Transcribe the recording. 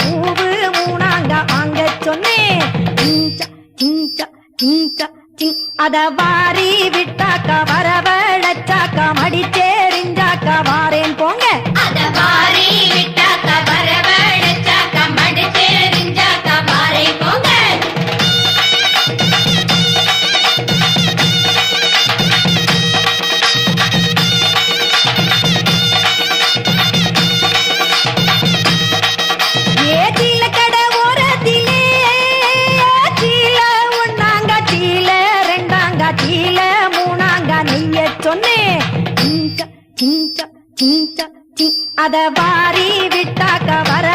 பூவு மூணாங்க வாங்க சொன்னேன். அத வாரி விட்டாக்கா வரவழைச்சாக்கா மடிச்சேரிஞ்சாக்கா வாரேன் போங்க. அத வாரி விட்டாக்கா வரவழைச்சாக்கா மடிச்சேரிஞ்சாக்கா வாரேன் போங்க. அத வாரி விட்டாக்க வர